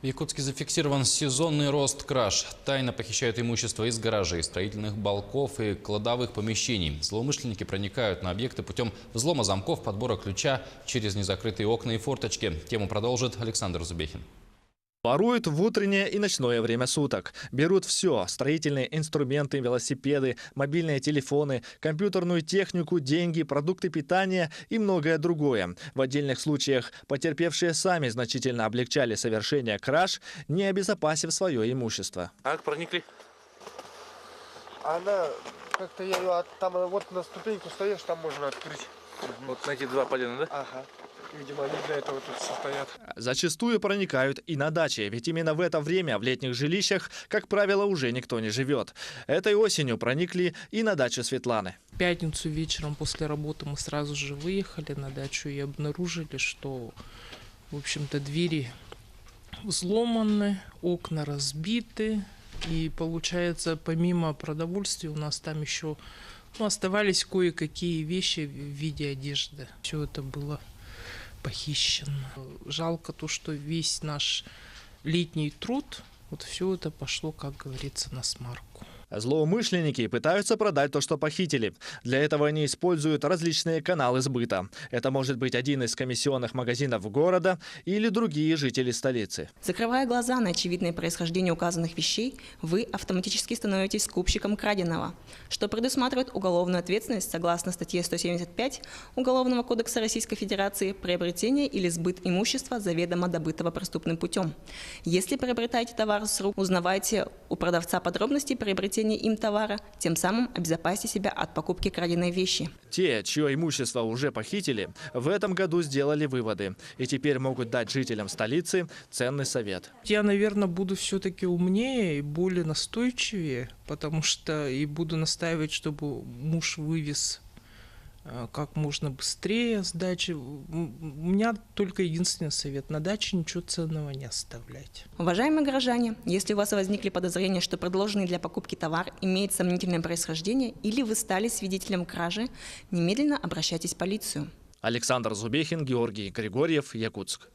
В Якутске зафиксирован сезонный рост краж. Тайно похищают имущество из гаражей, строительных балков и кладовых помещений. Злоумышленники проникают на объекты путем взлома замков, подбора ключа через незакрытые окна и форточки. Тему продолжит Александр Зубехин. Воруют в утреннее и ночное время суток. Берут все – строительные инструменты, велосипеды, мобильные телефоны, компьютерную технику, деньги, продукты питания и многое другое. В отдельных случаях потерпевшие сами значительно облегчали совершение краж, не обезопасив свое имущество. А как проникли? Она как-то я там вот на ступеньку стоишь, там можно открыть. Вот на эти два полена, да? Ага. Видимо, они для этого тут состоят. Зачастую проникают и на даче, ведь именно в это время в летних жилищах, как правило, уже никто не живет. Этой осенью проникли и на дачу Светланы. В пятницу вечером после работы мы сразу же выехали на дачу и обнаружили, что, в общем-то, двери взломаны, окна разбиты. И получается, помимо продовольствия, у нас там еще оставались кое-какие вещи в виде одежды. Все это было похищено. Жалко то, что весь наш летний труд, вот все это пошло, как говорится, на смарку. Злоумышленники пытаются продать то, что похитили. Для этого они используют различные каналы сбыта. Это может быть один из комиссионных магазинов города или другие жители столицы. Закрывая глаза на очевидное происхождение указанных вещей, вы автоматически становитесь скупщиком краденого, что предусматривает уголовную ответственность согласно статье 175 Уголовного кодекса Российской Федерации «Приобретение или сбыт имущества, заведомо добытого преступным путем». Если приобретаете товар с рук, узнавайте у продавца подробности приобретения им товара, тем самым обезопасьте себя от покупки краденой вещи. Те, чье имущество уже похитили, в этом году сделали выводы и теперь могут дать жителям столицы ценный совет. Я, наверное, буду все-таки умнее и более настойчивее, потому что и буду настаивать, чтобы муж вывез как можно быстрее с дачи. У меня только единственный совет: на даче ничего ценного не оставлять. Уважаемые горожане, если у вас возникли подозрения, что предложенный для покупки товар имеет сомнительное происхождение или вы стали свидетелем кражи, немедленно обращайтесь в полицию. Александр Зубехин, Георгий Григорьев, Якутск.